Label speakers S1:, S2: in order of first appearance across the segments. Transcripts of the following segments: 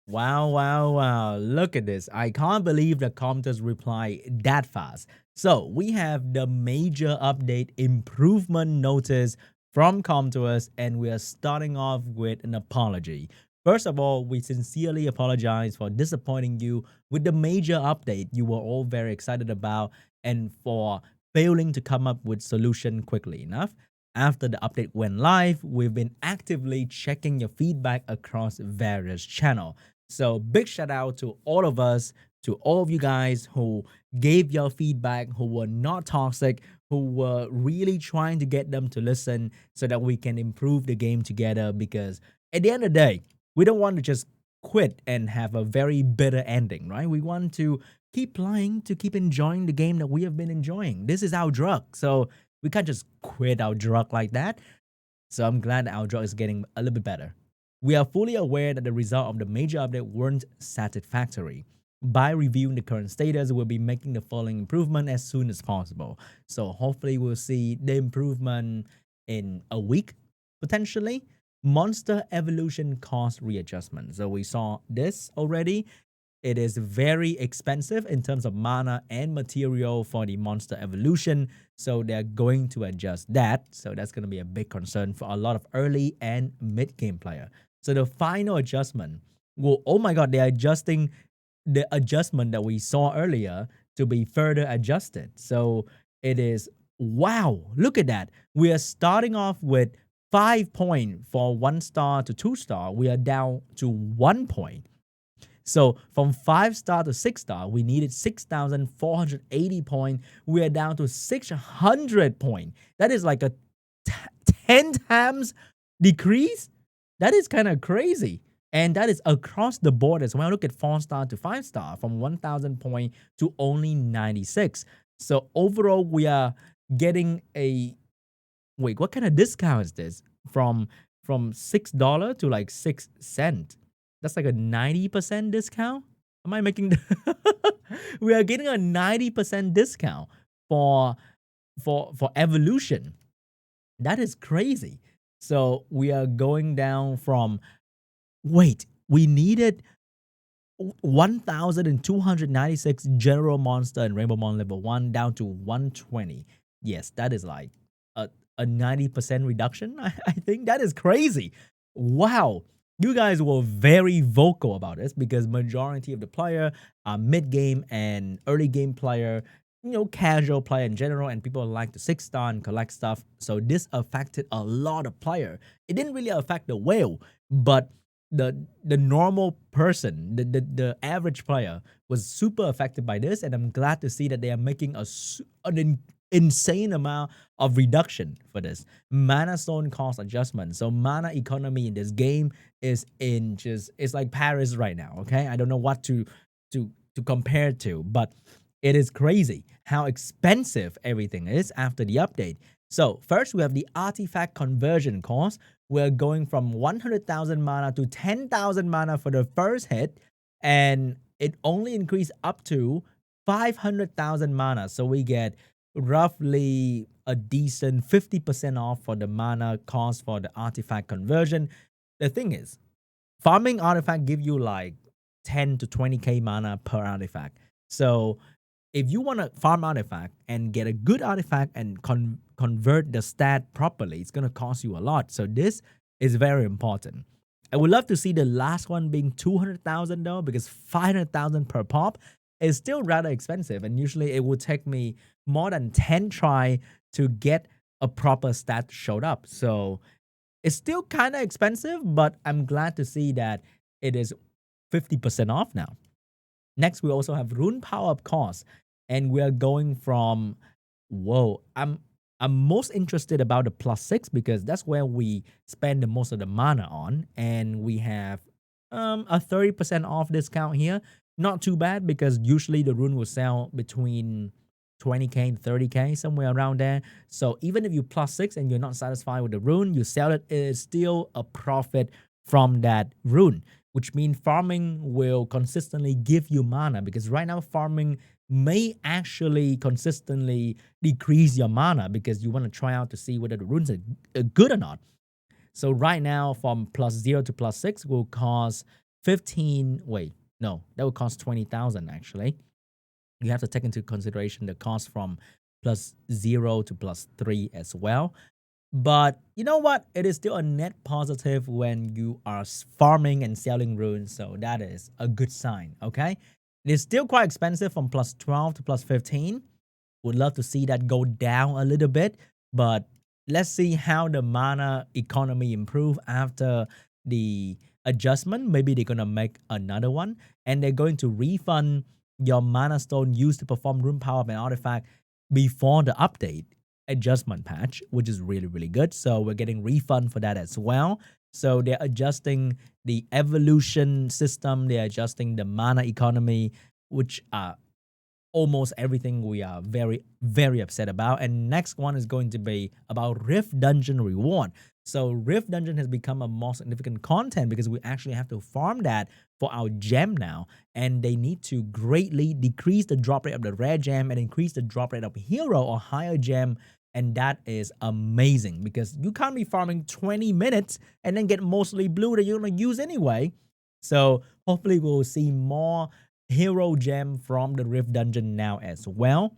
S1: Wow, wow, wow. Look at this. I can't believe the commenters reply that fast. So we have the major update improvement notice from Com2us, and we are starting off with an apology. First of all, we sincerely apologize for disappointing you with the major update you were all very excited about and for failing to come up with solution quickly enough. After the update went live, we've been actively checking your feedback across various channels. So big shout out to all of us, to all of you guys who gave your feedback, who were not toxic, who were really trying to get them to listen so that we can improve the game together. Because at the end of the day, we don't want to just quit and have a very bitter ending, right? We want to keep playing, to keep enjoying the game that we have been enjoying. This is our drug. So we can't just quit our drug like that. So I'm glad that our drug is getting a little bit better. We are fully aware that the result of the major update weren't satisfactory. By reviewing the current status, we'll be making the following improvement as soon as possible. So hopefully we'll see the improvement in a week, potentially. Monster evolution cost readjustment. So we saw this already. It is very expensive in terms of mana and material for the monster evolution. So they're going to adjust that. So that's going to be a big concern for a lot of early and mid game player. So the final adjustment will, oh my God, they're adjusting the adjustment that we saw earlier to be further adjusted. So it is, wow, look at that. We are starting off with 5 point for 1 star to 2 star. We are down to 1 point. So from 5 star to 6 star, we needed 6,480 points. We are down to 600 points. That is like a 10 times decrease. That is kind of crazy. And that is across the board as well. Look at 4 star to 5 star from 1,000 points to only 96. So overall, we are getting a, wait, what kind of discount is this? From $6 to like 6 cents. That's like a 90% discount. Am I making the we are getting a 90% discount for for evolution. That is crazy. So we are going down from, wait, we needed 1,296 general monster and rainbow mon level 1 down to 120. Yes, that is like a 90% reduction. I think that is crazy. Wow. You guys were very vocal about this because majority of the player are mid game and early game player, casual player in general, and people like to 6 star and collect stuff. So this affected a lot of player. It didn't really affect the whale, but the normal person, the average player was super affected by this, and I'm glad to see that they are making an insane amount of reduction for this mana stone cost adjustment. So mana economy in this game is in just, it's like Paris right now. Okay, I don't know what to compare to, but it is crazy how expensive everything is after the update. So first we have the artifact conversion cost. We're going from 100,000 mana to 10,000 mana for the first hit, and it only increased up to 500,000 mana. So we get roughly a decent 50% off for the mana cost for the artifact conversion. The thing is, farming artifact give you like 10 to 20k mana per artifact. So if you want to farm artifact and get a good artifact and convert the stat properly, it's going to cost you a lot. So this is very important. I would love to see the last one being 200,000 though, because 500,000 per pop is still rather expensive. And usually it would take me more than 10 try to get a proper stat showed up. So it's still kind of expensive, but I'm glad to see that it is 50% off now. Next, we also have rune power up cost, and we are going from, whoa, I'm most interested about the +6 because that's where we spend the most of the mana on, and we have a 30% off discount here. Not too bad because usually the rune will sell between 20k and 30k, somewhere around there. So even if you +6 and you're not satisfied with the rune, you sell it, it is still a profit from that rune, which means farming will consistently give you mana, because right now farming may actually consistently decrease your mana because you want to try out to see whether the runes are good or not. So right now from +0 to +6 will cost 15, wait, no, that would cost 20,000 actually. You have to take into consideration the cost from +0 to +3 as well. But you know what? It is still a net positive when you are farming and selling runes. So that is a good sign. Okay. It is still quite expensive from +12 to +15. Would love to see that go down a little bit. But let's see how the mana economy improve after the adjustment. Maybe they're gonna make another one and they're going to refund your mana stone used to perform rune power up and artifact before the update adjustment patch, which is really, really good. So we're getting refund for that as well. So they're adjusting the evolution system, they're adjusting the mana economy, which are almost everything we are very, very upset about. And next one is going to be about Rift Dungeon reward. So Rift Dungeon has become a more significant content because we actually have to farm that for our gem now. And they need to greatly decrease the drop rate of the rare gem and increase the drop rate of hero or higher gem. And that is amazing because you can't be farming 20 minutes and then get mostly blue that you're going to use anyway. So hopefully we'll see more hero gem from the Rift Dungeon now as well.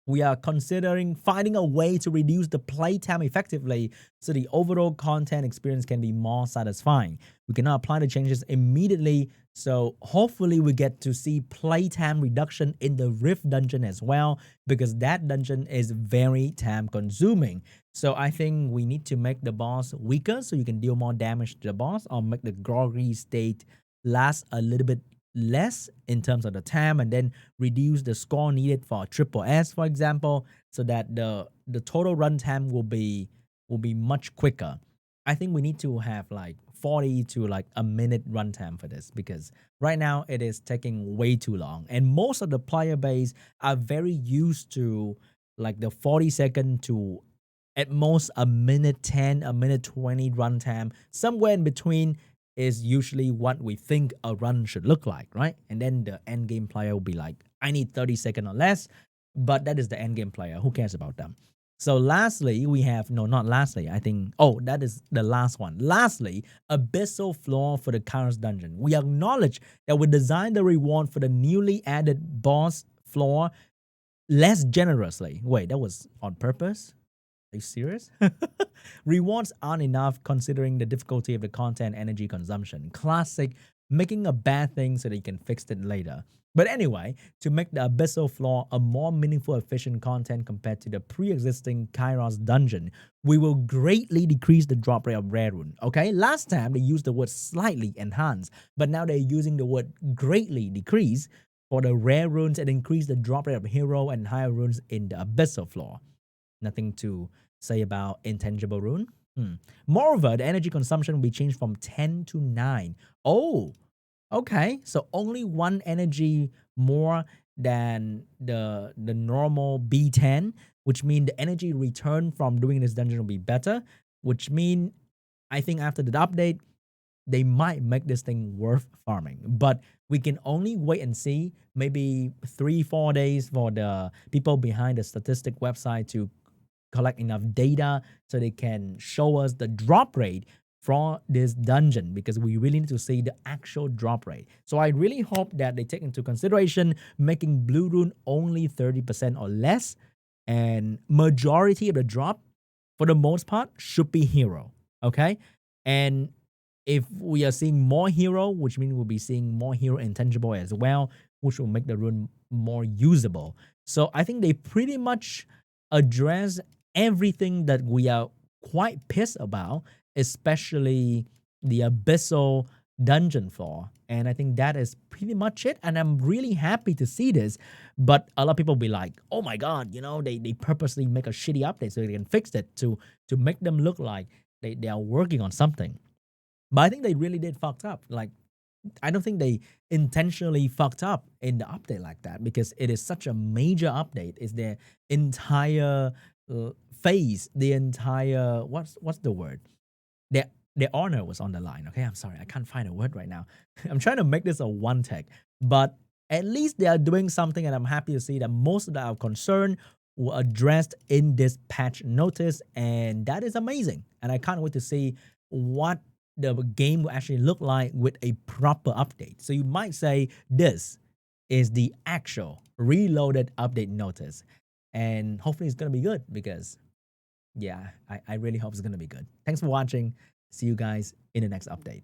S1: We are considering finding a way to reduce the playtime effectively so the overall content experience can be more satisfying. We cannot apply the changes immediately, so hopefully we get to see playtime reduction in the Rift Dungeon as well, because that dungeon is very time consuming. So I think we need to make the boss weaker so you can deal more damage to the boss, or make the groggy state last a little bit less in terms of the time, and then reduce the score needed for triple S, for example, so that the total runtime will be much quicker. I think we need to have like 40 to like a minute runtime for this, because right now it is taking way too long, and most of the player base are very used to like the 40-second to at most a minute 10, a minute 20 runtime. Somewhere in between is usually what we think a run should look like, right? And then the end game player will be like, I need 30 seconds or less, but that is the end game player. Who cares about them? So lastly, we have, no, not lastly, I think, oh, that is the last one. Lastly, abyssal floor for the Com2us dungeon. We acknowledge that we designed the reward for the newly added boss floor less generously. Wait, that was on purpose? Are you serious? Rewards aren't enough considering the difficulty of the content energy consumption. Classic, making a bad thing so that you can fix it later. But anyway, to make the abyssal floor a more meaningful, efficient content compared to the pre-existing Com2us dungeon, we will greatly decrease the drop rate of rare rune. Okay, last time they used the word slightly enhance, but now they're using the word greatly decrease for the rare runes and increase the drop rate of hero and higher runes in the abyssal floor. Nothing to say about intangible rune. Moreover, the energy consumption will be changed from 10 to 9. Oh, okay. So only one energy more than the normal B10, which means the energy return from doing this dungeon will be better, which means I think after the update, they might make this thing worth farming. But we can only wait and see, maybe 3-4 days for the people behind the statistic website to collect enough data so they can show us the drop rate for this dungeon, because we really need to see the actual drop rate. So I really hope that they take into consideration making blue rune only 30% or less, and majority of the drop for the most part should be hero. Okay, and if we are seeing more hero, which means we'll be seeing more hero intangible as well, which will make the rune more usable. So I think they pretty much address everything that we are quite pissed about, especially the abyssal dungeon floor. And I think that is pretty much it. And I'm really happy to see this. But a lot of people be like, oh my God, they purposely make a shitty update so they can fix it to make them look like they are working on something. But I think they really did fucked up. Like, I don't think they intentionally fucked up in the update like that, because it is such a major update. It's their entire phase, the entire, what's the word? Their honor was on the line. Okay, I'm sorry, I can't find a word right now. I'm trying to make this a one tech, but at least they are doing something, and I'm happy to see that most of our concern were addressed in this patch notice, and that is amazing. And I can't wait to see what the game will actually look like with a proper update. So you might say this is the actual reloaded update notice. And hopefully it's gonna be good because yeah, I really hope it's gonna be good. Thanks for watching. See you guys in the next update.